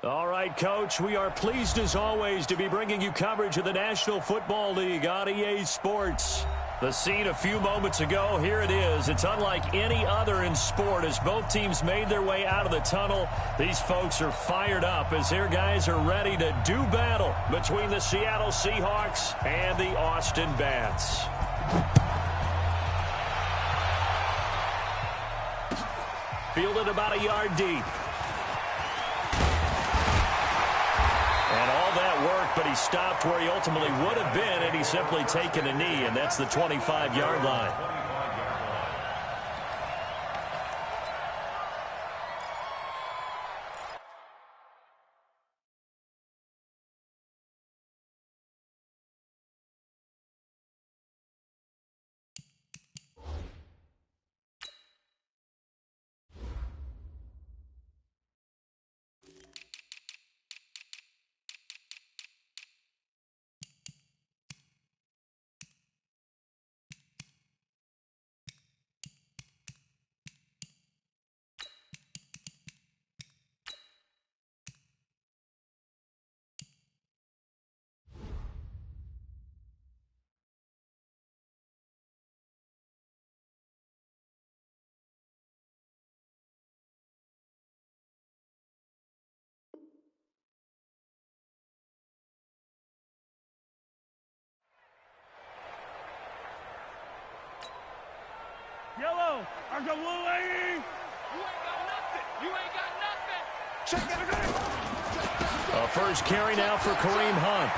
All right, Coach, we are pleased as always to be bringing you coverage of the National Football League on EA Sports. The scene a few moments ago, here it is. It's unlike any other in sport as both teams made their way out of the tunnel. These folks are fired up as their guys are ready to do battle between the Seattle Seahawks and the Austin Bats. Fielded about a yard deep. And all that work, but he stopped where he ultimately would have been, and he's simply taken a knee, and that's the 25-yard line. Yellow, there's a blue lady. You ain't got nothing. You ain't got nothing. Check it out. A first carry now for Kareem Hunt.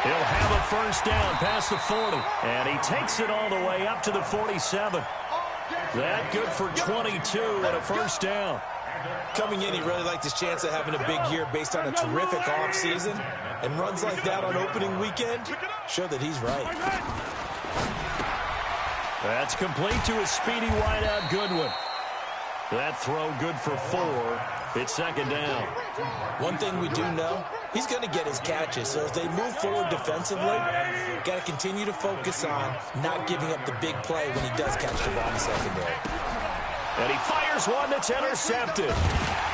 He'll have a first down past the 40, and he takes it all the way up to the 47. That good for 22 and a first down. Coming in, he really liked his chance of having a big year based on a terrific offseason, and runs like that on opening weekend show that he's right. That's complete to a speedy wideout Goodwin. That throw good for 4. It's second down. One thing we do know, he's going to get his catches. So as they move forward defensively, got to continue to focus on not giving up the big play when he does catch the ball in the secondary. And he fires one that's intercepted.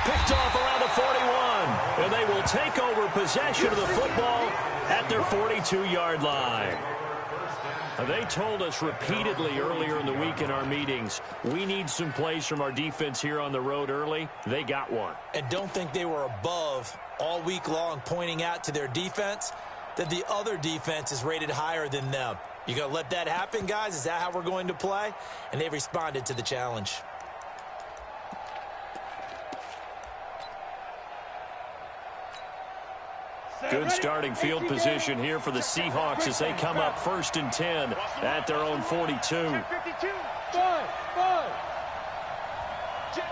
Picked off around the 41. And they will take over possession of the football at their 42-yard line. They told us repeatedly earlier in the week in our meetings, we need some plays from our defense here on the road early. They got one. And don't think they were above all week long pointing out to their defense that the other defense is rated higher than them. You going to let that happen, guys? Is that how we're going to play? And they responded to the challenge. Good starting field position here for the Seahawks as they come up 1st and 10 at their own 42. 52. 5. Jim.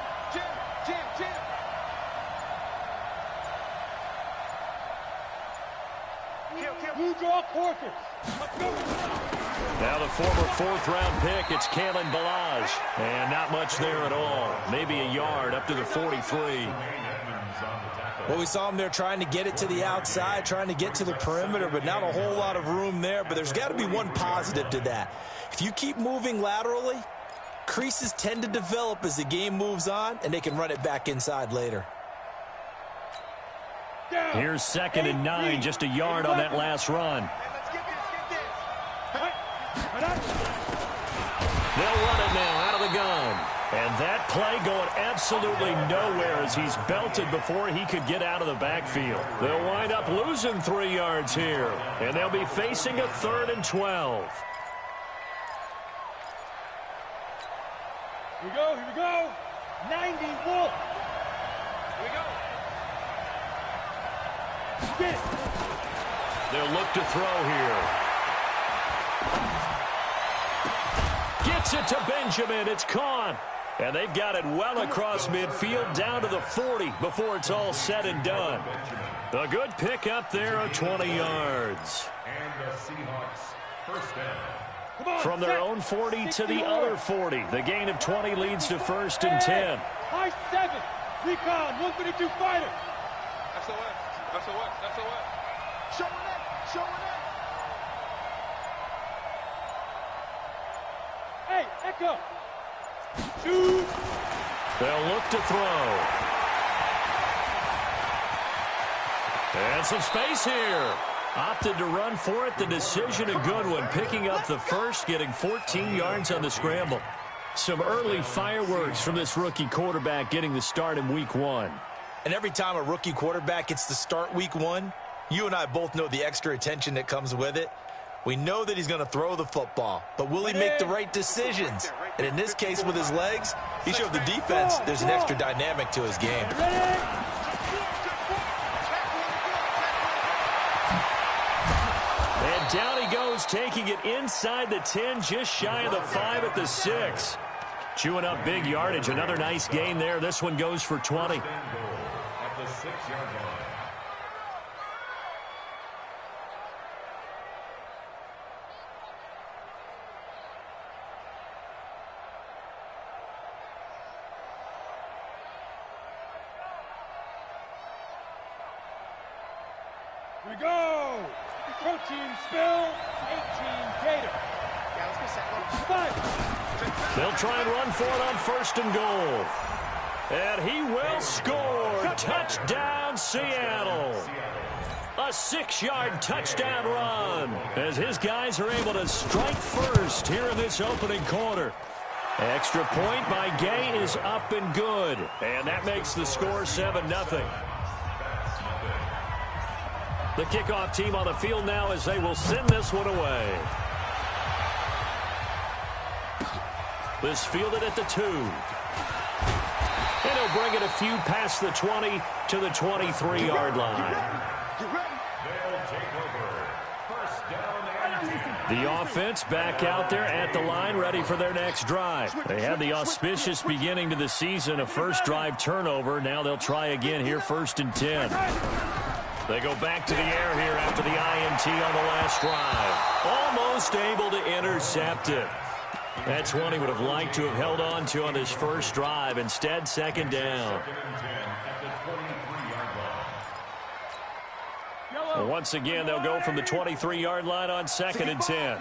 Blue draw quarters. Now the former 4th-round pick, it's Kalen Ballage. And not much there at all. Maybe a yard up to the 43. Well, we saw him there trying to get it to the outside, trying to get to the perimeter, but not a whole lot of room there. But there's got to be one positive to that. If you keep moving laterally, creases tend to develop as the game moves on, and they can run it back inside later. Here's 2nd and 9, just a yard on that last run. They'll run it now out of the gun. And that play going absolutely nowhere as he's belted before he could get out of the backfield. They'll wind up losing 3 yards here. And they'll be facing a 3rd and 12. Here we go. 91. Here we go. Get it. They'll look to throw here. Gets it to Benjamin. It's caught. And they've got it well across midfield down to the 40 before it's all said and done. A good pick up there of 20 yards. And the Seahawks first down. From their own 40 to the other 40. The gain of 20 leads to 1st and 10. High 7. Recon, 132 fighter. SOS. Showing it. Hey, Echo. 2. They'll look to throw. And some space here. Opted to run for it. The decision a good one. Picking up the first, getting 14 yards on the scramble. Some early fireworks from this rookie quarterback getting the start in week 1. And every time a rookie quarterback gets to start week 1, you and I both know the extra attention that comes with it. We know that he's going to throw the football, but will he make the right decisions? And in this case with his legs, he showed the defense there's an extra dynamic to his game. And down he goes, taking it inside the 10, just shy of the 5 at the 6. Chewing up big yardage. Another nice gain there. This one goes for 20. At the 6-yard line. Here we go. Protein spill, 18 Gator. Yeah, let's get set. 5. They'll try and run for it on 1st and goal. And he will score. Touchdown, Seattle. A 6-yard touchdown run as his guys are able to strike first here in this opening quarter. Extra point by Gay is up and good. And that makes the score 7-0. The kickoff team on the field now as they will send this one away. This fielded at the 2. And he'll bring it a few past the 20 to the 23-yard line. They'll take over. First down and 10. The offense back out there at the line, ready for their next drive. They had the auspicious beginning to the season, a first drive turnover. Now they'll try again here, 1st and 10. They go back to the air here after the INT on the last drive. Almost able to intercept it. That's one he would have liked to have held on to on his first drive. Instead, 2nd down. 2nd and 10 at the 23-yard line. Well, once again, they'll go from the 23-yard line on 2nd and 10.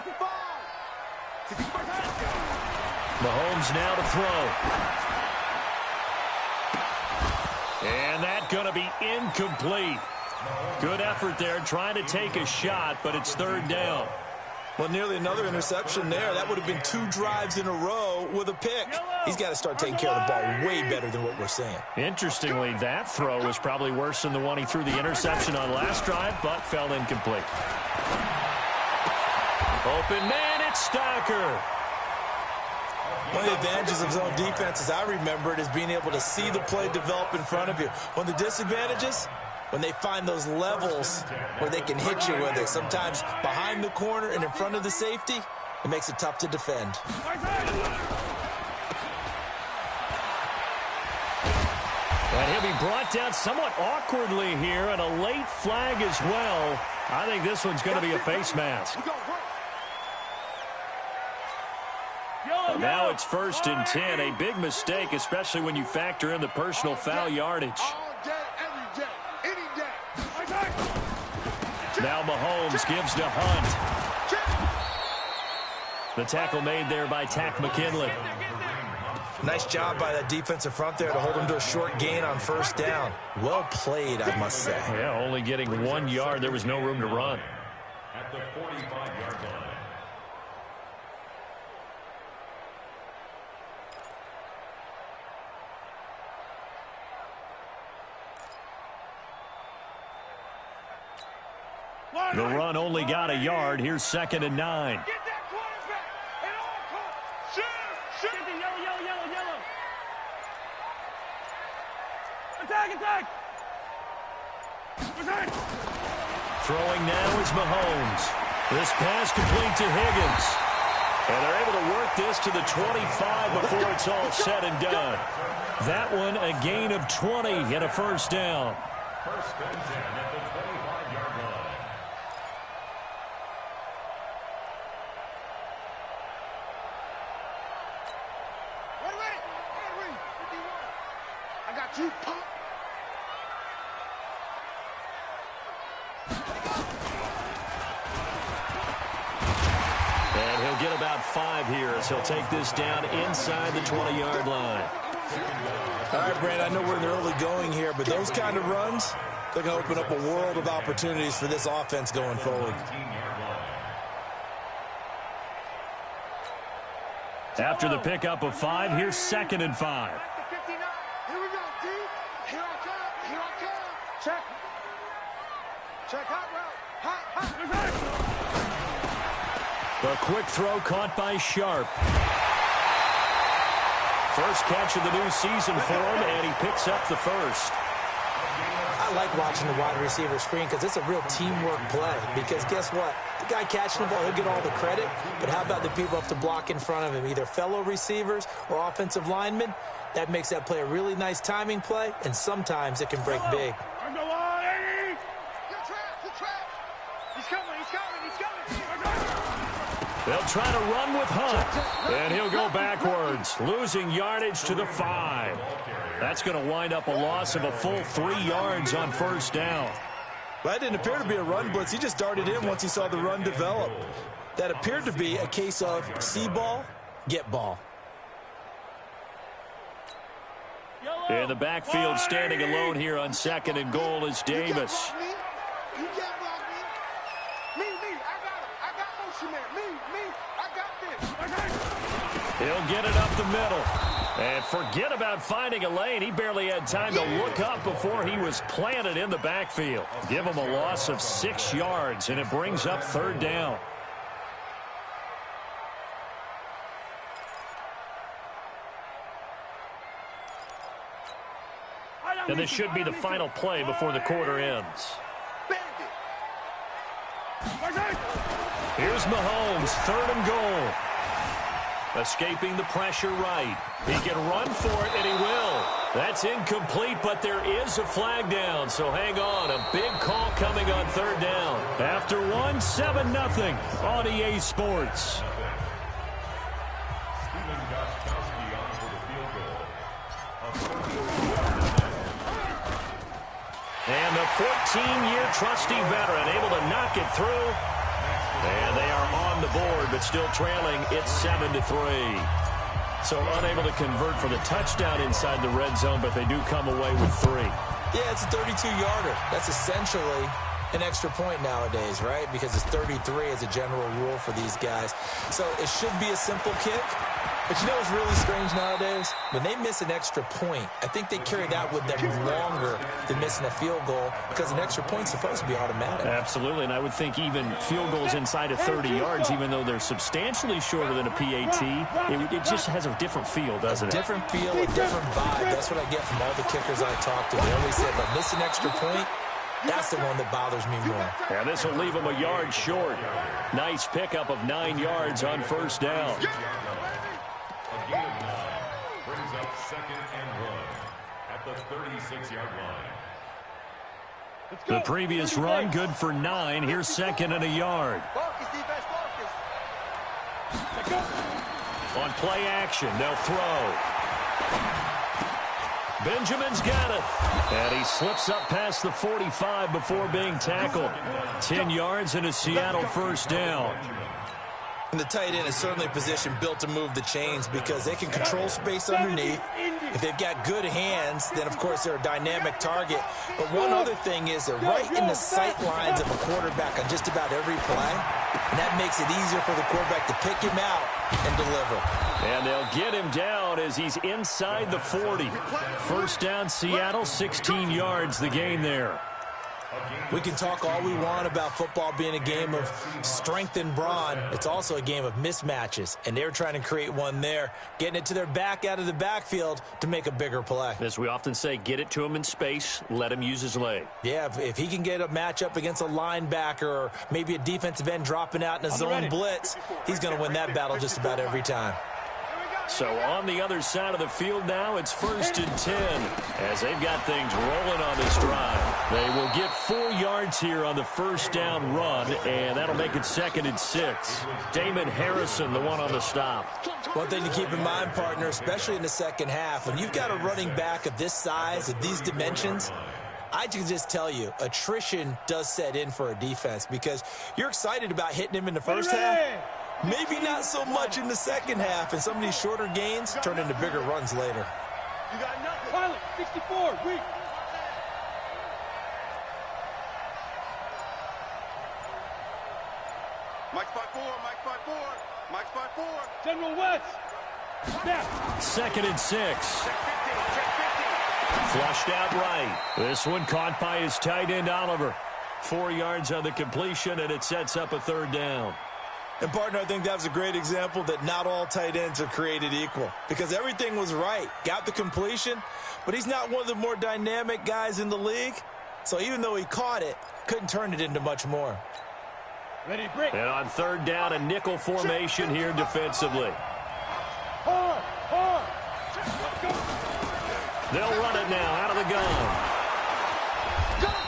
Mahomes now to throw. And that's going to be incomplete. Good effort there, trying to take a shot, but it's 3rd down. Well, nearly another interception there. That would have been 2 drives in a row with a pick. He's got to start taking care of the ball way better than what we're seeing. Interestingly, that throw was probably worse than the one he threw the interception on last drive, but fell incomplete. Open man, it's Stocker. One of the advantages of zone defense, as I remember it, is being able to see the play develop in front of you. One of the disadvantages, when they find those levels where they can hit you with it, sometimes behind the corner and in front of the safety, it makes it tough to defend. And he'll be brought down somewhat awkwardly here, and a late flag as well. I think this one's going to be a face mask. And now it's 1st and 10, a big mistake, especially when you factor in the personal foul yardage. Now Mahomes gives to Hunt. The tackle made there by Takk McKinley. Nice job by that defensive front there to hold him to a short gain on 1st down. Well played, I must say. Yeah, only getting 1 yard. There was no room to run. At the 45-yard line. The run only got a yard. Here's 2nd and 9. Get that quarterback at all costs. Shoot. Get the yellow. Attack. Throwing now is Mahomes. This pass complete to Higgins. And they're able to work this to the 25 before it's all said and done. That one a gain of 20 and a 1st down. 1st and 10 at the 25-yard line. I got you, punk. And he'll get about 5 here as he'll take this down inside the 20-yard line. All right, Brand, I know we're in the early going here, but those kind of runs, They're going to open up a world of opportunities for this offense going forward. After the pickup of 5, here's 2nd and 5. Here we go, D. Here I come. Here I come. Check. Check hot route. Hot. The quick throw caught by Sharp. First catch of the new season for him, and he picks up the first. I like watching the wide receiver screen because it's a real teamwork play. Because guess what? The guy catching the ball, he'll get all the credit. But how about the people up to block in front of him, either fellow receivers or offensive linemen? That makes that play a really nice timing play, and sometimes it can break big. They'll try to run with Hunt, and he'll go backwards, losing yardage to the 5. That's going to wind up a loss of a full 3 yards on first down. Well, that didn't appear to be a run blitz. He just darted in once he saw the run develop. That appeared to be a case of see ball, get ball. In the backfield, standing alone here on 2nd and goal is Davis. You can't block me. Me. I got motion there. Me. I got this. He'll get it up the middle. And forget about finding a lane. He barely had time to look up before he was planted in the backfield. Give him a loss of 6 yards, and it brings up 3rd down. And this should be the final play before the quarter ends. Here's Mahomes, 3rd and goal. Escaping the pressure right. He can run for it, and he will. That's incomplete, but there is a flag down, so hang on. A big call coming on 3rd down. After 1, 7-0 on EA Sports. And the 14-year trusty veteran able to knock it through. And they are on the board, but still trailing. It's 7-3. So unable to convert for the touchdown inside the red zone, but they do come away with 3. Yeah, it's a 32-yarder. That's essentially an extra point nowadays, right? Because it's 33 as a general rule for these guys. So it should be a simple kick. But you know what's really strange nowadays? When they miss an extra point, I think they carry that with them longer than missing a field goal because an extra point's supposed to be automatic. Absolutely, and I would think even field goals inside of 30 yards, even though they're substantially shorter than a PAT, it just has a different feel, doesn't it? A different feel, a different vibe. That's what I get from all the kickers I talk to. They always say, but miss an extra point, that's the one that bothers me more. And this will leave them a yard short. Nice pickup of 9 yards on first down. A gain of 9 brings up 2nd and 1 at the 36-yard line. The previous run good for 9. Here's 2nd and a yard. Focus, defense, focus. On play action, they'll throw. Benjamin's got it. And he slips up past the 45 before being tackled. 10 yards and a Seattle first down. And the tight end is certainly a position built to move the chains because they can control space underneath. If they've got good hands, then, of course, they're a dynamic target. But one other thing is they're right in the sight lines of a quarterback on just about every play. And that makes it easier for the quarterback to pick him out and deliver. And they'll get him down as he's inside the 40. First down, Seattle, 16 yards the gain there. We can talk all we want about football being a game of strength and brawn. It's also a game of mismatches, and they're trying to create one there, getting it to their back out of the backfield to make a bigger play. As we often say, get it to him in space, let him use his leg. Yeah, if he can get a matchup against a linebacker or maybe a defensive end dropping out in a zone blitz, he's going to win that battle just about every time. So on the other side of the field now, it's 1st and 10 as they've got things rolling on this drive. They will get 4 yards here on the first down run, and that'll make it 2nd and 6. Damon Harrison, the one on the stop. One thing to keep in mind, partner, especially in the second half, when you've got a running back of this size, of these dimensions, I can just tell you, attrition does set in for a defense because you're excited about hitting him in the first half. Maybe not so much in the second half, and some of these shorter gains turn into bigger runs later. You got nothing. Pilot, 64, weak. Mike's by 4. General West. Snap. 2nd and 6. Flushed out right. This one caught by his tight end, Oliver. 4 yards on the completion, and it sets up a 3rd down. And, partner, I think that was a great example that not all tight ends are created equal because everything was right. Got the completion, but he's not one of the more dynamic guys in the league. So even though he caught it, couldn't turn it into much more. Ready, break. And on 3rd down, a nickel formation here defensively. They'll run it now out of the gun.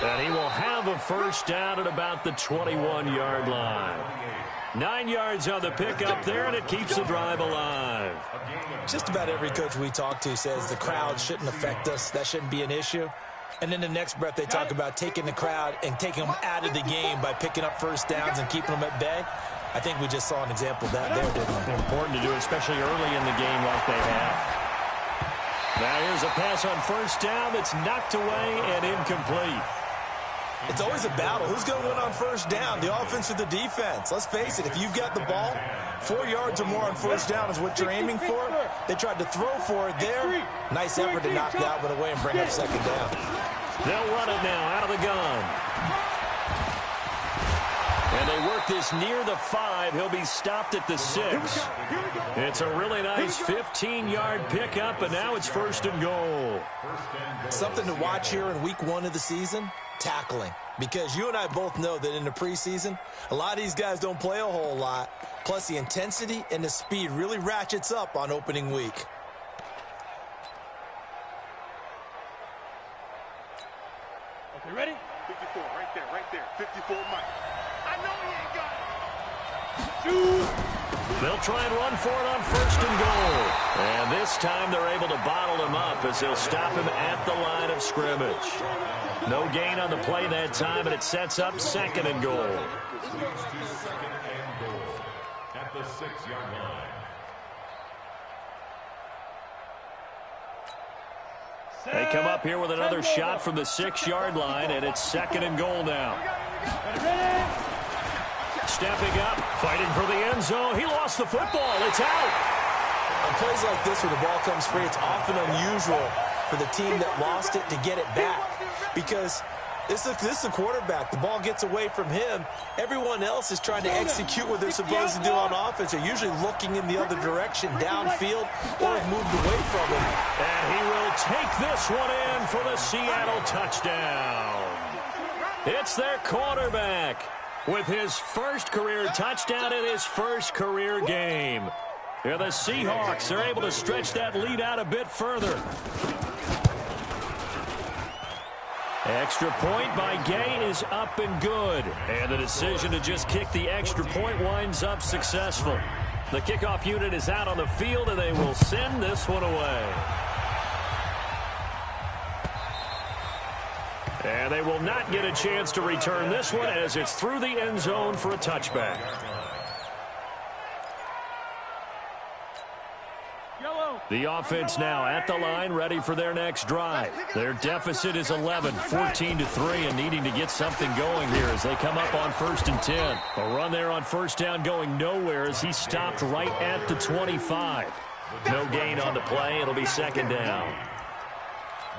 And he will have a 1st down at about the 21-yard line. 9 yards on the pickup there, and it keeps the drive alive. Just about every coach we talk to says the crowd shouldn't affect us. That shouldn't be an issue. And in the next breath, they talk about taking the crowd and taking them out of the game by picking up 1st downs and keeping them at bay. I think we just saw an example of that there, didn't we? Important to do, especially early in the game like they have. Now here's a pass on 1st down that's knocked away and incomplete. It's always a battle. Who's going to win on 1st down, the offense or the defense? Let's face it, if you've got the ball, 4 yards or more on 1st down is what you're aiming for. They tried to throw for it there. Nice effort to knock that one away and bring up 2nd down. They'll run it now out of the gun. And they work this near the 5. He'll be stopped at the 6. It's a really nice 15-yard pickup, and now it's 1st and goal. Something to watch here in week 1 of the season, tackling. Because you and I both know that in the preseason, a lot of these guys don't play a whole lot. Plus, the intensity and the speed really ratchets up on opening week. Okay, ready? 54, right there. 54, Mike. I know he ain't got it. Shoot. They'll try and run for it on 1st and goal. And this time they're able to bottle him up as they'll stop him at the line of scrimmage. No gain on the play that time, and it sets up 2nd and goal. Leads to 2nd and goal at the 6-yard line. They come up here with another shot from the 6-yard line, and it's 2nd and goal now. Stepping up, fighting for the end zone. He lost the football. It's out. On plays like this where the ball comes free, it's often unusual for the team that lost it to get it back because this is the quarterback. The ball gets away from him. Everyone else is trying to execute what they're supposed to do on offense. They're usually looking in the other direction, downfield, or have moved away from him. And he will take this one in for the Seattle touchdown. It's their quarterback with his 1st career touchdown in his 1st career game. And the Seahawks are able to stretch that lead out a bit further. Extra point by Gay is up and good. And the decision to just kick the extra point winds up successful. The kickoff unit is out on the field, and they will send this one away. And they will not get a chance to return this one as it's through the end zone for a touchback. The offense now at the line, ready for their next drive. Their deficit is 11, 14-3, and needing to get something going here as they come up on 1st and 10. A run there on 1st down going nowhere as he stopped right at the 25. No gain on the play. It'll be 2nd down.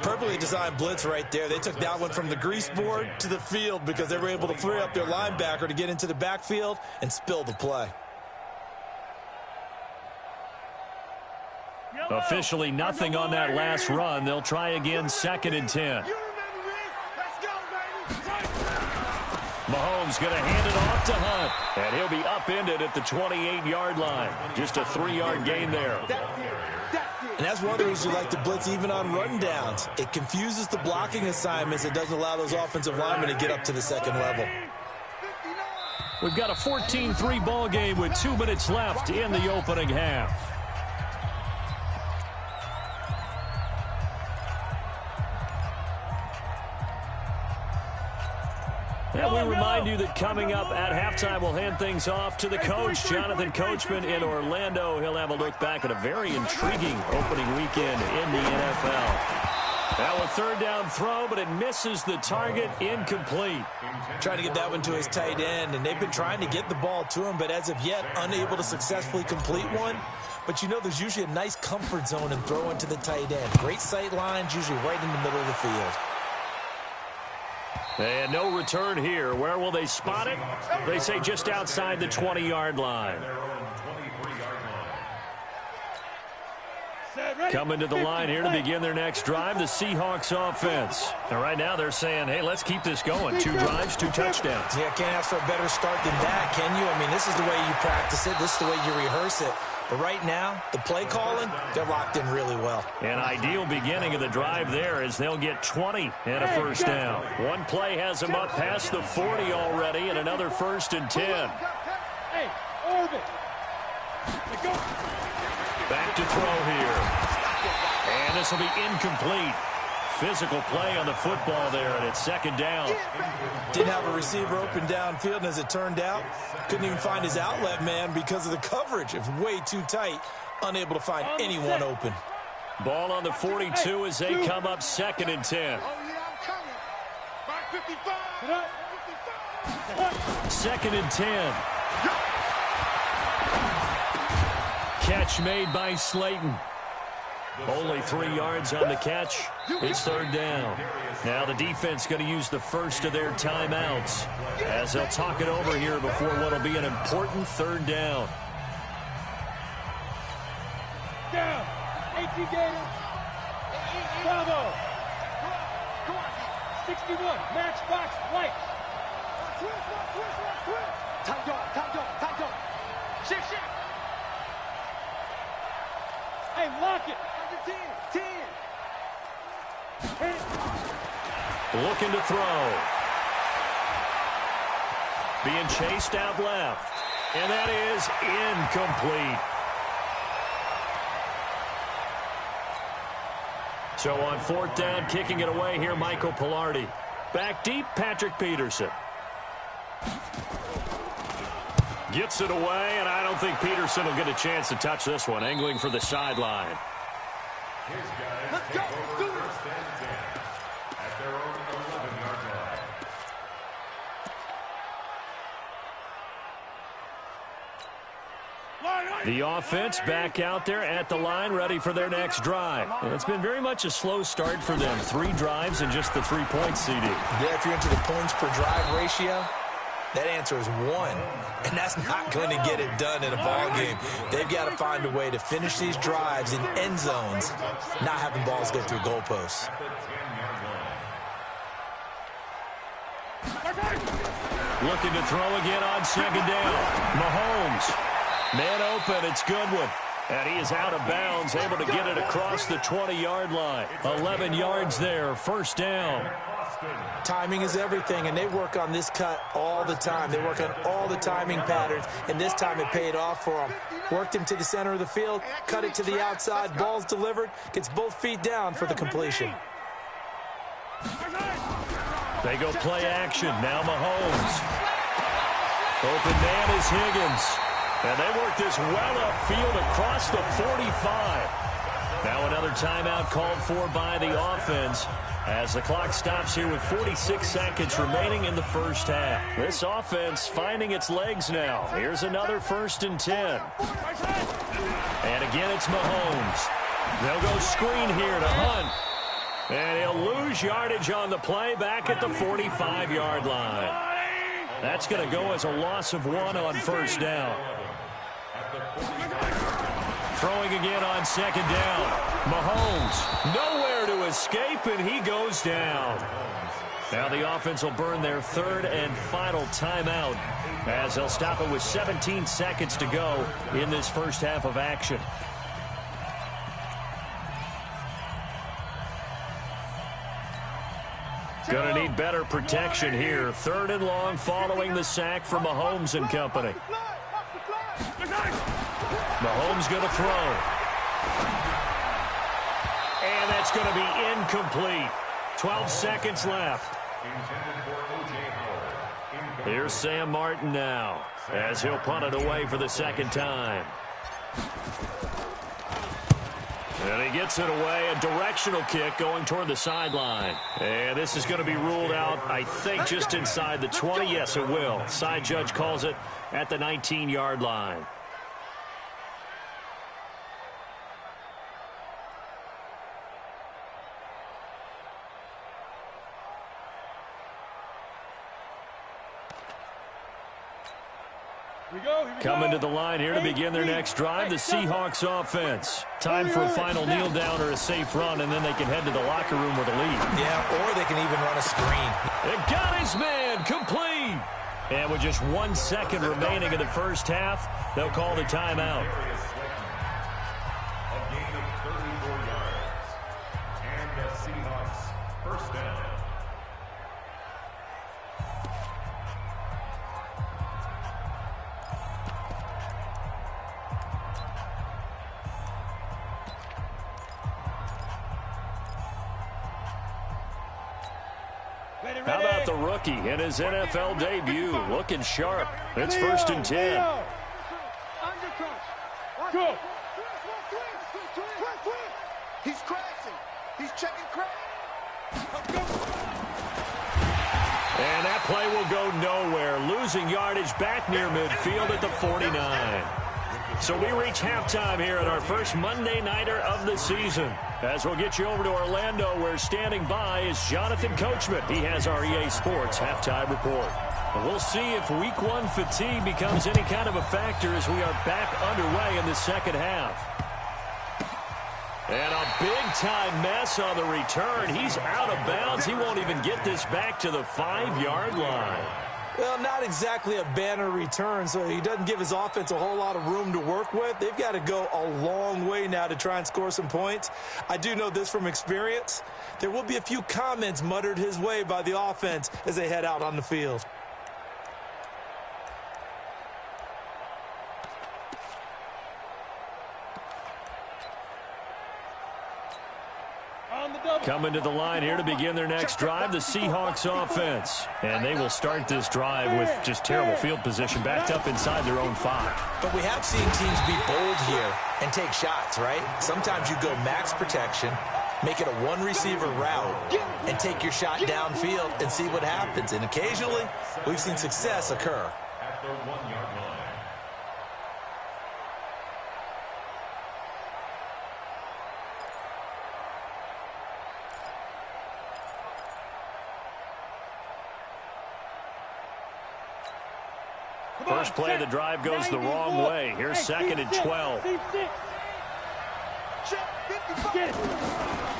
Perfectly designed blitz right there. They took that one from the grease board to the field because they were able to free up their linebacker to get into the backfield and spill the play. Officially nothing on that last run. They'll try again 2nd and 10. Mahomes going to hand it off to Hunt. And he'll be upended at the 28-yard line. Just a 3-yard gain there. And that's one of the reasons you like to blitz even on rundowns. It confuses the blocking assignments. It doesn't allow those offensive linemen to get up to the 2nd level. We've got a 14-3 ball game with 2 minutes left in the opening half. And we remind you that coming up at halftime, we'll hand things off to the coach, Jonathan Coachman in Orlando. He'll have a look back at a very intriguing opening weekend in the NFL. Now a third down throw, but it misses the target. Incomplete. Trying to get that one to his tight end, and they've been trying to get the ball to him, but as of yet, unable to successfully complete one. But you know there's usually a nice comfort zone in throwing to the tight end. Great sight lines, usually right in the middle of the field. And no return here. Where will they spot it? They say just outside the 20-yard line. Coming to the line here to begin their next drive, the Seahawks offense. And right now they're saying, hey, let's keep this going. 2 drives, 2 touchdowns. Yeah, can't ask for a better start than that, can you? I mean, this is the way you practice it. This is the way you rehearse it. But right now, the play calling, they're locked in really well. An ideal beginning of the drive there as they'll get 20 and a first down. One play has them up past the 40 already, and another 1st and 10. Hey, Orbit. Go. Back to throw here. And this will be incomplete. Physical play on the football there, and it's 2nd down. Didn't have a receiver open downfield, and as it turned out, couldn't even find his outlet man because of the coverage. It was way too tight, unable to find anyone open. Ball on the 42 as they come up 2nd and 10. 2nd and 10. Catch made by Slayton. Only 3 yards on the catch. It's 3rd down. Now the defense going to use the first of their timeouts as they'll talk it over here before what will be an important 3rd down. Down. 18 Gators. Bravo. 61. Matchbox white. Tight on. Shift. Hey, lock it. 10. Looking to throw. Being chased out left. And that is incomplete. So on 4th down, kicking it away here, Michael Palardy. Back deep, Patrick Peterson. Gets it away, and I don't think Peterson will get a chance to touch this one. Angling for the sideline. Let's go. Do it. At their own 11-yard line. The offense back out there at the line, ready for their next drive. And it's been very much a slow start for them. 3 drives and just the 3 points, CD. Yeah, if you're into the points per drive ratio, that answer is 1. And that's not going to get it done in a ball game. They've got to find a way to finish these drives in end zones, not having balls go through goalposts. Looking to throw again on 2nd down. Mahomes. Man open, it's Goodwin. And he is out of bounds, able to get it across the 20-yard line. 11 yards there, 1st down. Timing is everything, and they work on this cut all the time. They work on all the timing patterns, and this time it paid off for them. Worked him to the center of the field, cut it to the outside, ball's delivered, gets both feet down for the completion. They go play action. Now Mahomes. Open man is Higgins. And they work this well upfield across the 45. Now another timeout called for by the offense as the clock stops here with 46 seconds remaining in the first half. This offense finding its legs now. Here's another 1st and 10. And again, it's Mahomes. They'll go screen here to Hunt. And he'll lose yardage on the play back at the 45-yard line. That's going to go as a loss of 1 on 1st down. Throwing again on 2nd down. Mahomes nowhere to escape, and he goes down. Now the offense will burn their 3rd and final timeout as they'll stop it with 17 seconds to go in this first half of action. Going to need better protection here. 3rd and long following the sack from Mahomes and company. Mahomes going to throw. And that's going to be incomplete. 12 seconds left. Here's Sam Martin now as he'll punt it away for the 2nd time. And he gets it away, a directional kick going toward the sideline. And this is going to be ruled out, I think, just inside the 20. Yes, it will. Side judge calls it at the 19-yard line. Coming to the line here to begin their next drive, the Seahawks offense. Time for a final kneel down or a safe run, and then they can head to the locker room with a lead. Yeah, or they can even run a screen. It got his man complete. And with just 1 second remaining in the first half, they'll call the timeout. A gain of 34 yards. And the Seahawks first down. How about the rookie in his NFL debut? Looking sharp. It's 1st and 10. Go. He's crashing. He's checking crash. And that play will go nowhere. Losing yardage back near midfield at the 49. So we reach halftime here at our first Monday Nighter of the season. As we'll get you over to Orlando, where standing by is Jonathan Coachman. He has our EA Sports halftime report. And we'll see if Week 1 fatigue becomes any kind of a factor as we are back underway in the second half. And a big-time mess on the return. He's out of bounds. He won't even get this back to the 5-yard line. Well, not exactly a banner return, so he doesn't give his offense a whole lot of room to work with. They've got to go a long way now to try and score some points. I do know this from experience. There will be a few comments muttered his way by the offense as they head out on the field. Coming to the line here to begin their next drive, the Seahawks offense. And they will start this drive with just terrible field position, backed up inside their own 5. But we have seen teams be bold here and take shots, right? Sometimes you go max protection, make it a one-receiver route, and take your shot downfield and see what happens. And occasionally, we've seen success occur. At the 1-yard line. First play of the drive goes the wrong way. Here's 2nd and 12.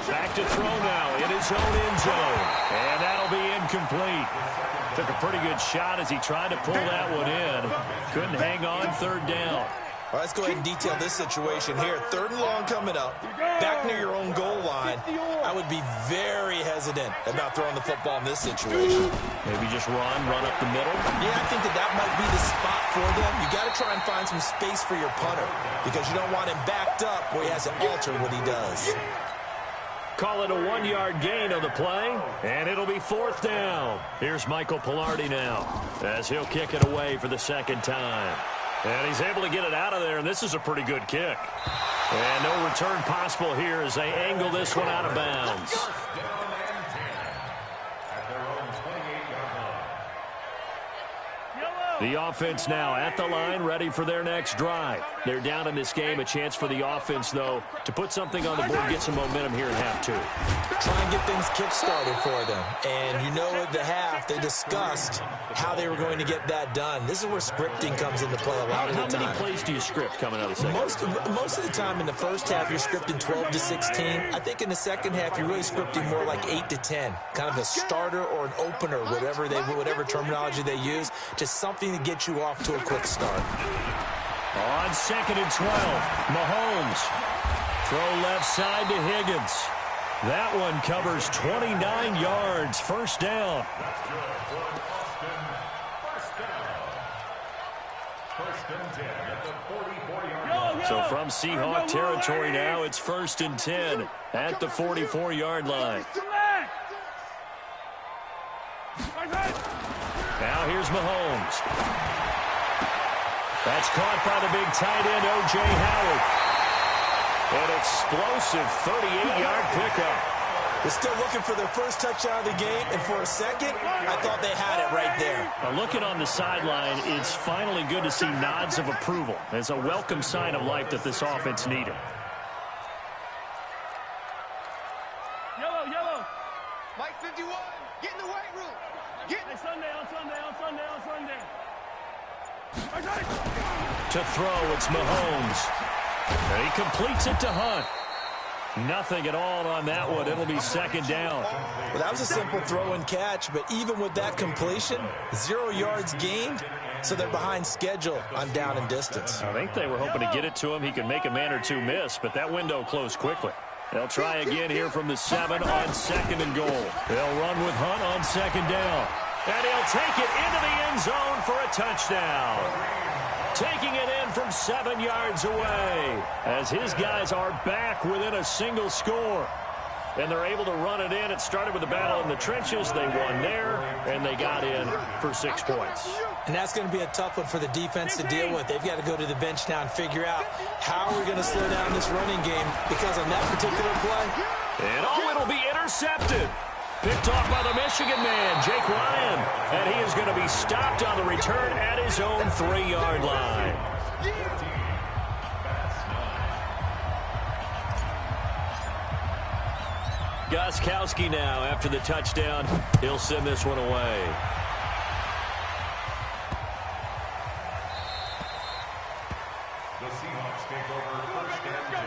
Back to throw now in his own end zone. And that'll be incomplete. Took a pretty good shot as he tried to pull that one in. Couldn't hang on 3rd down. All right, let's go ahead and detail this situation here. 3rd and long coming up, back near your own goal line. I would be very hesitant about throwing the football in this situation. Maybe just run up the middle. Yeah, I think that might be the spot for them. You got to try and find some space for your punter because you don't want him backed up where he has to alter what he does. Call it a 1-yard gain on the play, and it'll be 4th down. Here's Michael Pilardi now as he'll kick it away for the 2nd time. And he's able to get it out of there, and this is a pretty good kick. And no return possible here as they angle this one out of bounds. The offense now at the line, ready for their next drive. They're down in this game. A chance for the offense, though, to put something on the board, get some momentum here in half 2. Try and get things kick-started for them. And you know at the half, they discussed how they were going to get that done. This is where scripting comes into play a lot of the time. How many plays do you script coming out of the second? Most of the time in the first half, you're scripting 12 to 16. I think in the second half, you're really scripting more like 8 to 10. Kind of a starter or an opener, whatever terminology they use, just something to get you off to a quick start. On 2nd and 12, Mahomes. Throw left side to Higgins. That one covers 29 yards. 1st down. So from Seahawk territory now, it's 1st and 10 at the 44-yard line. Now here's Mahomes. That's caught by the big tight end, O.J. Howard. An explosive 38-yard pickup. They're still looking for their first touchdown of the game, and for a second, I thought they had it right there. Now looking on the sideline, it's finally good to see nods of approval. It's a welcome sign of life that this offense needed. Yellow, yellow. Mike 51, get in the weight room. Get. Hey, Sunday. Okay. To throw, it's Mahomes. And he completes it to Hunt. Nothing at all on that one. It'll be second down. Well, that was a simple throw and catch, but even with that completion, 0 yards gained, so they're behind schedule on down and distance. I think they were hoping to get it to him. He could make a man or two miss, but that window closed quickly. They'll try again here from the 7 on second and goal. They'll run with Hunt on second down. And he'll take it into the end zone for a touchdown. Taking it in from 7 yards away as his guys are back within a single score. And they're able to run it in. It started with a battle in the trenches. They won there, and they got in for 6 points. And that's going to be a tough one for the defense to deal with. They've got to go to the bench now and figure out how are we going to slow down this running game, because on that particular play. And it'll be intercepted. Picked off by the Michigan man, Jake Ryan. And he is going to be stopped on the return at his own 3-yard line. Gostkowski now after the touchdown. He'll send this one away. The Seahawks take over first and 10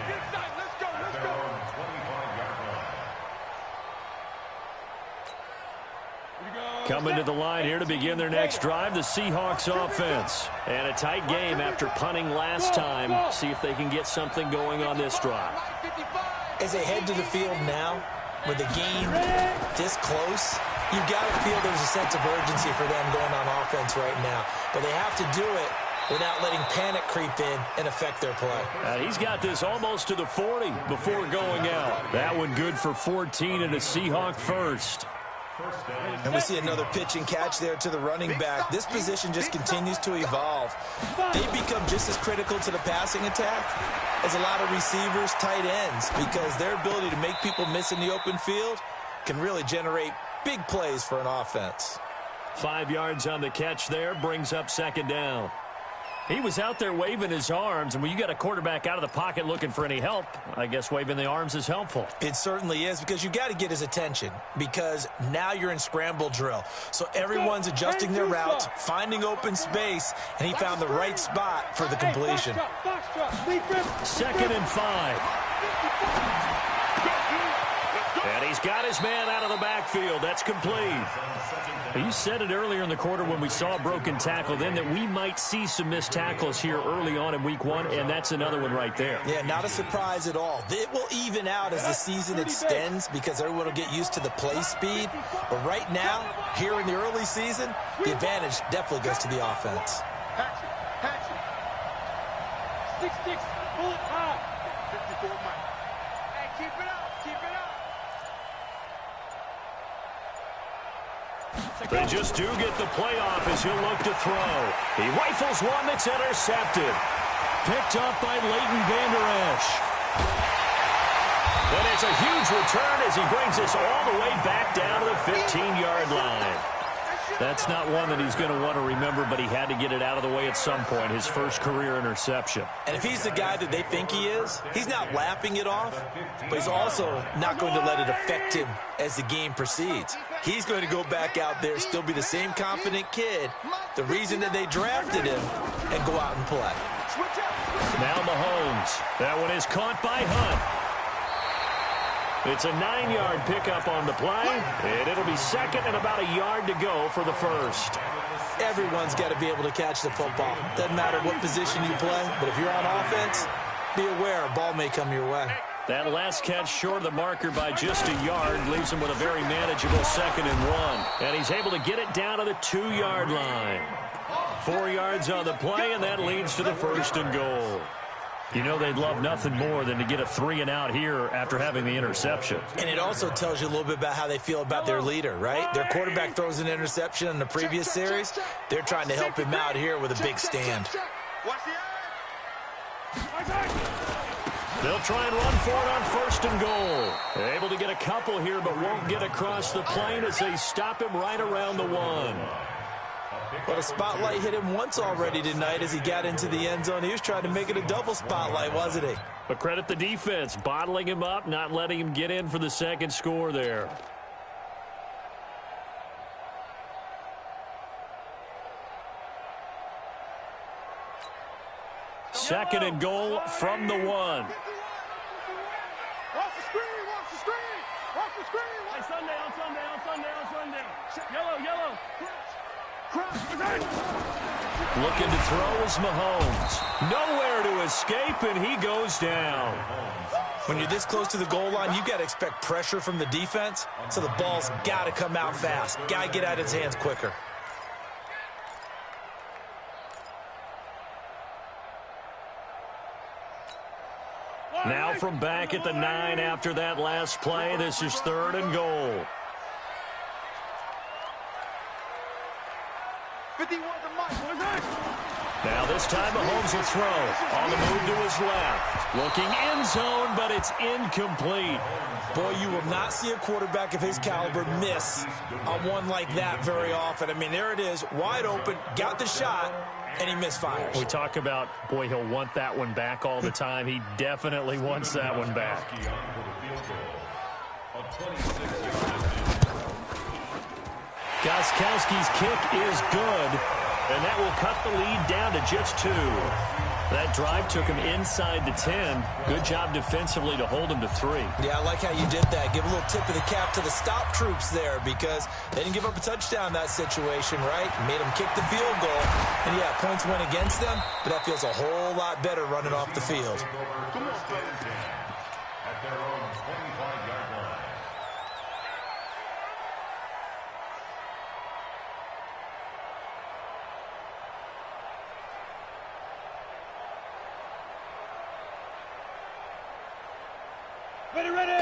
Let's go. at their own 25-yard line. Coming to the line here to begin their next drive, the Seahawks offense. And a tight game after punting last time. See if they can get something going on this drive. As they head to the field now, with the game this close, you've got to feel there's a sense of urgency for them going on offense right now. But they have to do it without letting panic creep in and affect their play. He's got this almost to the 40 before going out. That one good for 14 and a Seahawk first. And we see another pitch and catch there to the running back. This position just continues to evolve. They become just as critical to the passing attack as a lot of receivers, tight ends, because their ability to make people miss in the open field can really generate big plays for an offense. 5 yards on the catch there, brings up second down. He was out there waving his arms, and when you got a quarterback out of the pocket looking for any help, I guess waving the arms is helpful. It certainly is, because you got to get his attention, because now you're in scramble drill. So everyone's adjusting their routes, finding open space, and he found the right spot for the completion. 2nd and 5. And he's got his man out of the backfield. That's complete. You said it earlier in the quarter when we saw a broken tackle then that we might see some missed tackles here early on in week 1, and that's another one right there. Yeah, not a surprise at all. It will even out as the season extends because everyone will get used to the play speed. But right now, here in the early season, the advantage definitely goes to the offense. Hatch it. 6-6, pull it high. 54 Mike. Hey, keep it up. They just do get the playoff as he'll look to throw. He rifles one that's intercepted. Picked up by Leighton Vander Esch. And it's a huge return as he brings us all the way back down to the 15-yard line. That's not one that he's going to want to remember, but he had to get it out of the way at some point, his first career interception. And if he's the guy that they think he is, he's not laughing it off, but he's also not going to let it affect him as the game proceeds. He's going to go back out there, still be the same confident kid, the reason that they drafted him, and go out and play. Now Mahomes. That one is caught by Hunt. It's a 9-yard pickup on the play, and it'll be second and about a yard to go for the first. Everyone's got to be able to catch the football. Doesn't matter what position you play, but if you're on offense, be aware a ball may come your way. That last catch short of the marker by just a yard leaves him with a very manageable 2nd and 1. And he's able to get it down to the 2-yard line. 4 yards on the play, and that leads to the 1st and goal. You know they'd love nothing more than to get a 3-and-out here after having the interception. And it also tells you a little bit about how they feel about their leader, right? Their quarterback throws an interception in the previous series. They're trying to help him out here with a big stand. Watch the eye. They'll try and run for it on 1st and goal. They're able to get a couple here, but won't get across the plane as they stop him right around the 1. Well, the spotlight hit him once already tonight as he got into the end zone. He was trying to make it a double spotlight, wasn't he? But credit the defense, bottling him up, not letting him get in for the second score there. Second and goal from the 1. Watch the screen, watch the screen, watch the screen. Hey, Sunday, on Sunday, on Sunday, on Sunday. Yellow, yellow. Looking to throw is Mahomes. Nowhere to escape, and he goes down. When you're this close to the goal line, you've got to expect pressure from the defense, so the ball's got to come out fast. Got to get out of his hands quicker. Now from back at the 9 after that last play, this is 3rd and goal. 51 to Mike. Now this time Mahomes will throw. On the move to his left. Looking end zone, but it's incomplete. Boy, you will not see a quarterback of his caliber miss on one like that very often. I mean, there it is, wide open, got the shot, and he misfires. We talk about, boy, he'll want that one back all the time. He definitely wants that one back. Gostkowski's kick is good, and that will cut the lead down to just 2. That drive took him inside the 10. Good job defensively to hold him to 3. Yeah, I like how you did that. Give a little tip of the cap to the stop troops there because they didn't give up a touchdown in that situation, right? Made them kick the field goal. And, yeah, points went against them, but that feels a whole lot better running off the field. At their own 25-yard line.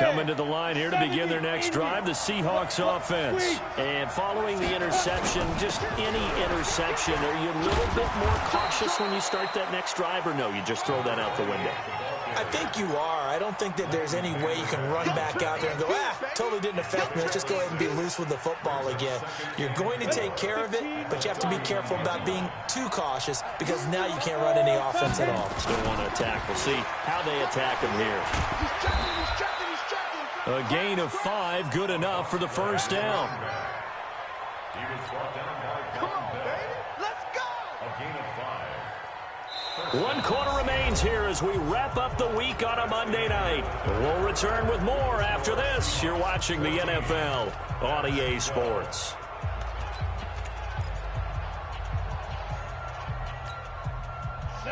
Coming to the line here to begin their next drive, the Seahawks offense. And following the interception, just any interception, are you a little bit more cautious when you start that next drive, or no, you just throw that out the window? I think you are. I don't think that there's any way you can run back out there and go, totally didn't affect me. Let's just go ahead and be loose with the football again. You're going to take care of it, but you have to be careful about being too cautious because now you can't run any offense at all. Still want to attack. We'll see how they attack him here. A gain of 5, good enough for the first down. He was brought down by Dalton Bell. Let's go! A gain of 5. 1 quarter remains here as we wrap up the week on a Monday night. We'll return with more after this. You're watching the NFL on EA Sports.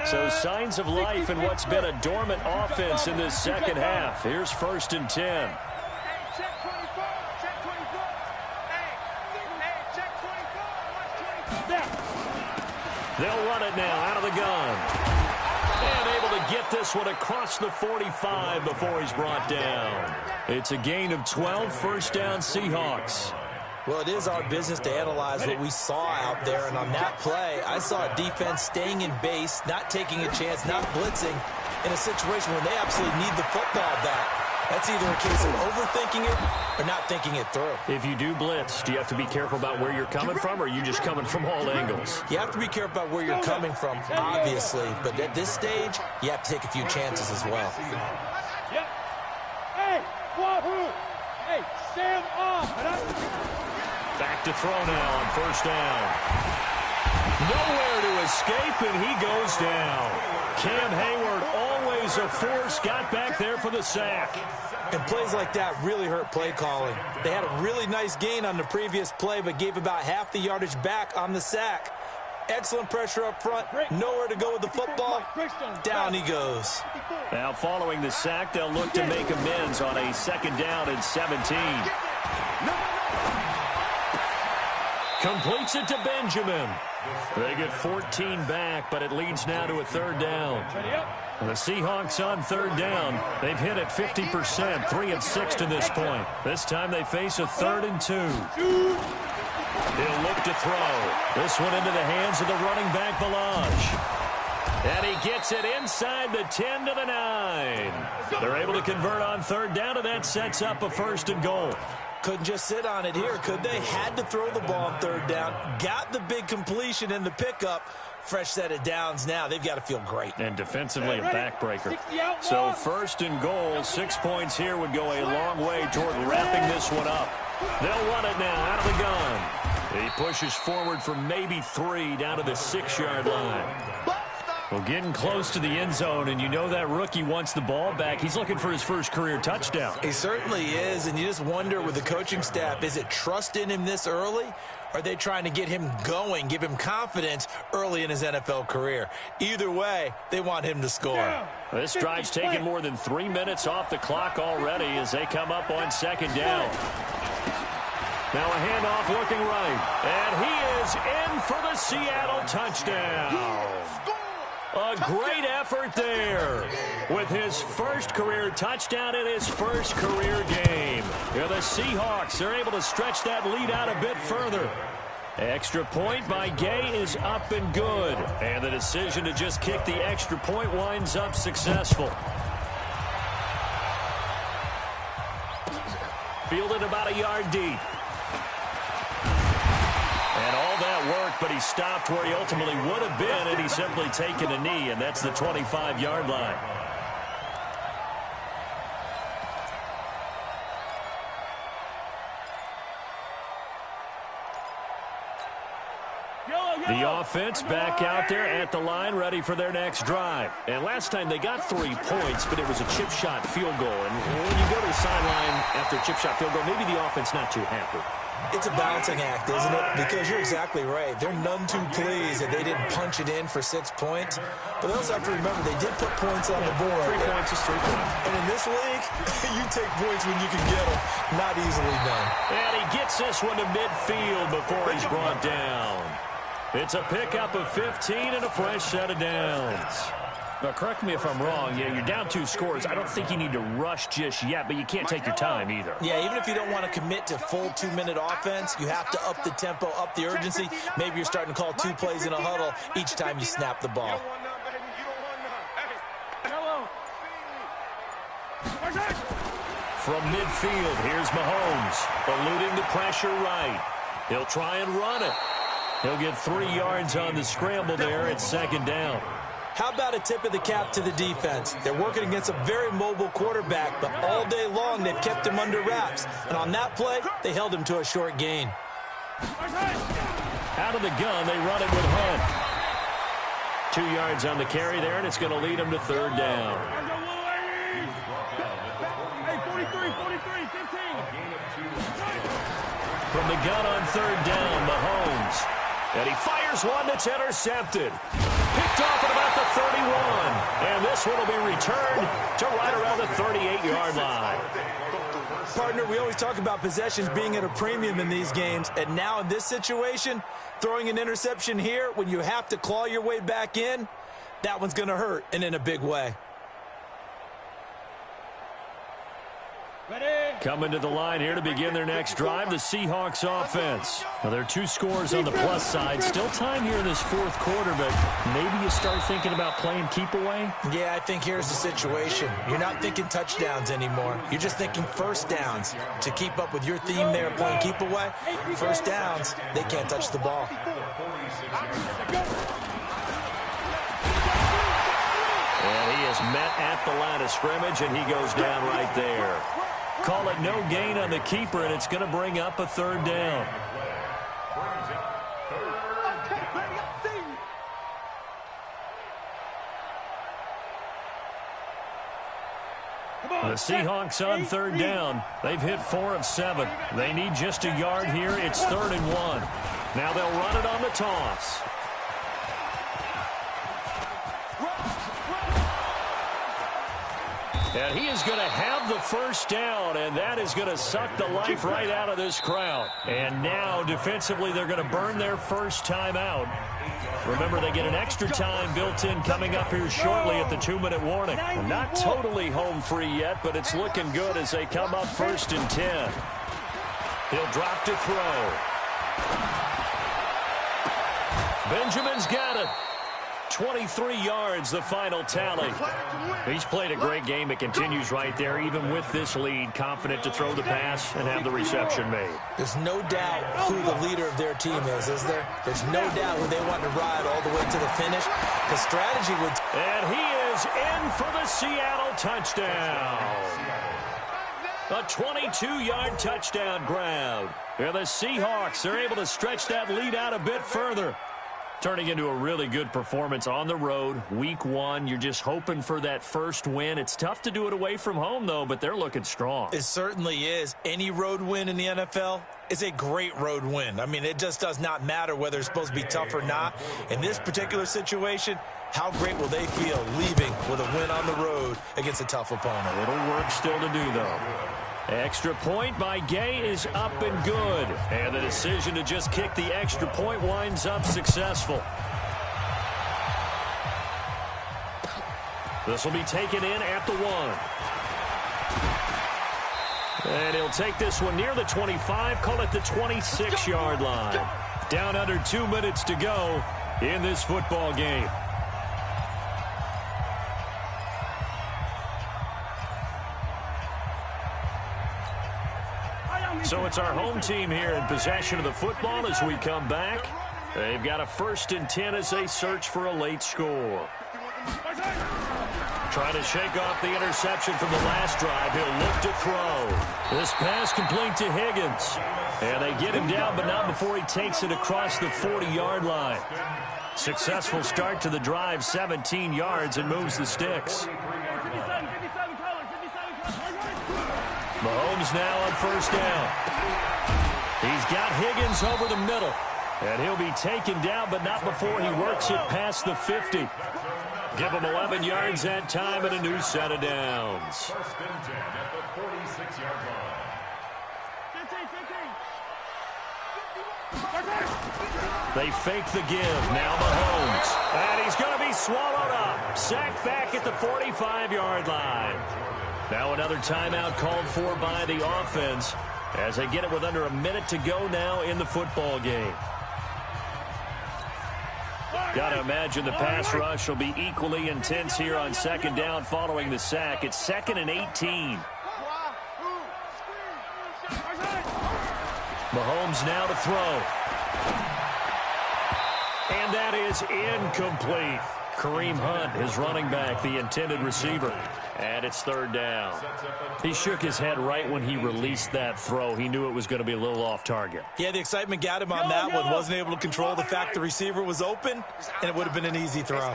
So signs of life in what's been a dormant offense in this second half. Here's 1st and 10. Hey, check 24. Check 24. Hey, check 24. Watch 24. They'll run it now out of the gun. And able to get this one across the 45 before he's brought down. It's a gain of 12, first down Seahawks. Well, it is our business to analyze what we saw out there, and on that play, I saw a defense staying in base, not taking a chance, not blitzing, in a situation where they absolutely need the football back. That's either a case of overthinking it or not thinking it through. If you do blitz, do you have to be careful about where you're coming from, or are you just coming from all angles? You have to be careful about where you're coming from, obviously, but at this stage, you have to take a few chances as well. Yep. Hey, Wahoo! Hey, Sam off! Back to throw now on first down. Nowhere to escape, and he goes down. Cam Hayward, always a force, got back there for the sack. And plays like that really hurt play calling. They had a really nice gain on the previous play, but gave about half the yardage back on the sack. Excellent pressure up front, nowhere to go with the football. Down he goes. Now following the sack, they'll look to make amends on a 2nd down and 17. Completes it to Benjamin. They get 14 back, but it leads now to a 3rd down. The Seahawks on 3rd down. They've hit it 50%, 3 of 6 to this point. This time they face a 3rd and 2. He'll look to throw. This one into the hands of the running back, Balaj. And he gets it inside the 10 to the 9. They're able to convert on third down, and that sets up a 1st and goal. Couldn't just sit on it here, could they? Had to throw the ball on third down. Got the big completion in the pickup. Fresh set of downs now. They've got to feel great. And defensively a backbreaker. So 1st and goal, 6 points here would go a long way toward wrapping this one up. They'll run it now out of the gun. He pushes forward for maybe 3 down to the 6-yard line. Well, getting close to the end zone, and you know that rookie wants the ball back. He's looking for his first career touchdown. He certainly is, and you just wonder with the coaching staff, is it trust in him this early? Or are they trying to get him going, give him confidence early in his NFL career? Either way, they want him to score. This drive's taken more than 3 minutes off the clock already as they come up on 2nd down. Now a handoff looking right, and he is in for the Seattle touchdown. A great effort there with his first career touchdown in his first career game. Here the Seahawks are able to stretch that lead out a bit further. Extra point by Gay is up and good. And the decision to just kick the extra point winds up successful. Fielded about a yard deep. And all that work, but he stopped where he ultimately would have been, and he's simply taken a knee, and that's the 25-yard line. The offense back out there at the line, ready for their next drive. And last time they got 3 points, but it was a chip shot field goal. And when you go to the sideline after a chip shot field goal, maybe the offense not too happy. It's a balancing act, isn't it? Because you're exactly right. They're none too pleased that they didn't punch it in for 6 points. But they also have to remember they did put points on the board. 3 points is 3 points. And in this league, you take points when you can get them. Not easily done. And he gets this one to midfield before he's brought down. It's a pickup of 15 and a fresh set of downs. Now, correct me if I'm wrong. Yeah, you're down 2 scores. I don't think you need to rush just yet, but you can't take your time either. Yeah, even if you don't want to commit to full 2-minute offense, you have to up the tempo, up the urgency. Maybe you're starting to call 2 plays in a huddle each time you snap the ball. From midfield, here's Mahomes, eluding the pressure right. He'll try and run it. He'll get 3 yards on the scramble there at 2nd down. How about a tip of the cap to the defense? They're working against a very mobile quarterback, but all day long they've kept him under wraps. And on that play, they held him to a short gain. Out of the gun, they run it with Hunt. 2 yards on the carry there, and it's going to lead him to 3rd down. From the gun on 3rd down, Mahomes. And he fires one that's intercepted. Picked off at about the 31. And this one will be returned to right around the 38-yard line. Partner, we always talk about possessions being at a premium in these games. And now in this situation, throwing an interception here when you have to claw your way back in, that one's going to hurt, and in a big way. Coming to the line here to begin their next drive, the Seahawks offense. Now, there are 2 scores on the plus side. Still time here in this 4th quarter, but maybe you start thinking about playing keep away? Yeah, I think here's the situation. You're not thinking touchdowns anymore. You're just thinking first downs. To keep up with your theme there, playing keep away, first downs, they can't touch the ball. And he is met at the line of scrimmage, and he goes down right there. Call it no gain on the keeper, and it's going to bring up a 3rd down. The Seahawks on 3rd down. They've hit 4 of 7. They need just a yard here. It's 3rd and 1. Now they'll run it on the toss. And he is going to have the first down, and that is going to suck the life right out of this crowd. And now, defensively, they're going to burn their first time out. Remember, they get an extra time built in coming up here shortly at the 2-minute warning. Well, not totally home free yet, but it's looking good as they come up 1st and 10. He'll drop to throw. Benjamin's got it. 23 yards, the final tally. He's played a great game. It continues right there, even with this lead, confident to throw the pass and have the reception made. There's no doubt who the leader of their team is there? There's no doubt who they want to ride all the way to the finish. The strategy would... And he is in for the Seattle touchdown. A 22-yard touchdown grab. And the Seahawks are able to stretch that lead out a bit further. Turning into a really good performance on the road. Week 1, you're just hoping for that first win. It's tough to do it away from home, though, but they're looking strong. It certainly is. Any road win in the NFL is a great road win. I mean, it just does not matter whether it's supposed to be tough or not. In this particular situation, how great will they feel leaving with a win on the road against a tough opponent? A little work still to do, though. Extra point by Gay is up and good. And the decision to just kick the extra point winds up successful. This will be taken in at the 1. And he'll take this one near the 25, call it the 26-yard line. Down under 2 minutes to go in this football game. So it's our home team here in possession of the football as we come back. They've got a 1st and 10 as they search for a late score. Trying to shake off the interception from the last drive. He'll look to throw. This pass complete to Higgins. And they get him down, but not before he takes it across the 40-yard line. Successful start to the drive, 17 yards, and moves the sticks. Mahomes now on 1st down. He's got Higgins over the middle. And he'll be taken down, but not before he works it past the 50. Give him 11 yards that time and a new set of downs. 1st and 10 at the 46-yard line. They fake the give. Now Mahomes. And he's going to be swallowed up. Sacked back at the 45-yard line. Now another timeout called for by the offense as they get it with under a minute to go now in the football game. Got to imagine the pass rush will be equally intense here on 2nd down following the sack. It's 2nd and 18. Mahomes now to throw. And that is incomplete. Kareem Hunt, his running back, the intended receiver. And it's 3rd down. He shook his head right when he released that throw. He knew it was going to be a little off target. Yeah, the excitement got him on that one. Wasn't able to control the fact the receiver was open, and it would have been an easy throw.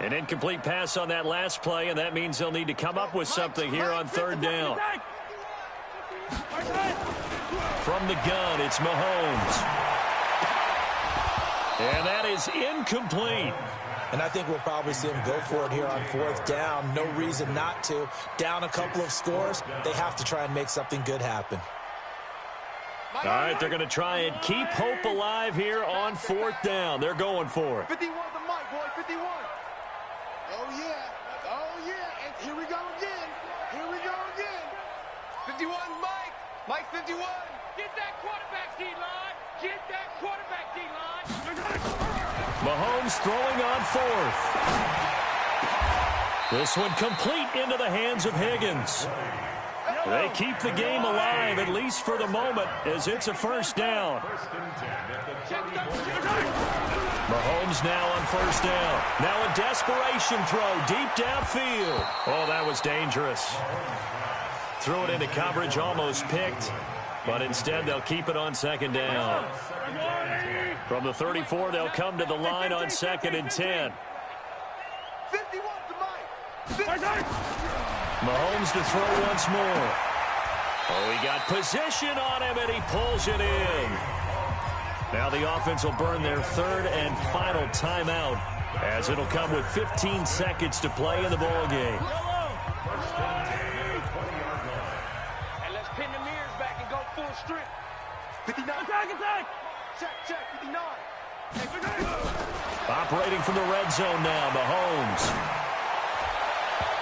An incomplete pass on that last play, and that means they'll need to come up with something here on 3rd down. From the gun, it's Mahomes. And that is incomplete. And I think we'll probably see him go for it here on 4th down. No reason not to. Down a couple of scores, they have to try and make something good happen. All right, they're going to try and keep hope alive here on 4th down. They're going for it. 51 the mic, boy, 51. Oh, yeah. Oh, yeah. And here we go again. Here we go again. 51, Mike. Mike, 51. Get that quarterback, D-line. Get that quarterback, D-line. Mahomes throwing on 4th. This one complete into the hands of Higgins. They keep the game alive, at least for the moment, as it's a 1st down. Mahomes now on 1st down. Now a desperation throw deep downfield. Oh, that was dangerous. Threw it into coverage, almost picked. But instead, they'll keep it on 2nd down. From the 34, they'll come to the line on 2nd and 10. 51 to Mike. Mahomes to throw once more. Oh, he got position on him, and he pulls it in. Now the offense will burn their 3rd and final timeout, as it'll come with 15 seconds to play in the ball game. And let's pin the mirrors back and go full strength. 59. Attack. Check, 59. Operating from the red zone now, Mahomes.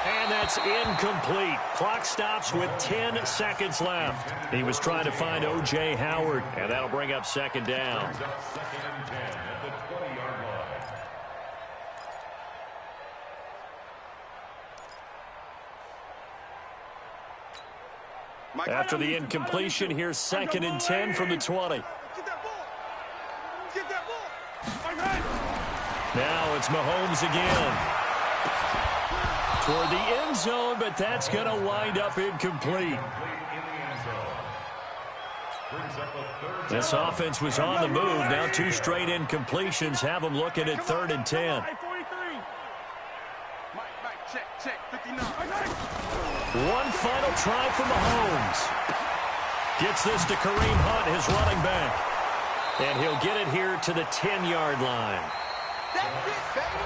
And that's incomplete. Clock stops with 10 seconds left. He was trying to find O.J. Howard, and that'll bring up 2nd down. After the incompletion, here's 2nd and 10 from the 20. Get that ball. Get that ball. Now it's Mahomes again. Toward the end zone, but that's going to wind up incomplete. This offense was on the move. Now 2 straight incompletions have them looking at 3rd and 10. Check, 59. One final try for Mahomes. Gets this to Kareem Hunt, his running back. And he'll get it here to the 10-yard line. That's it, baby.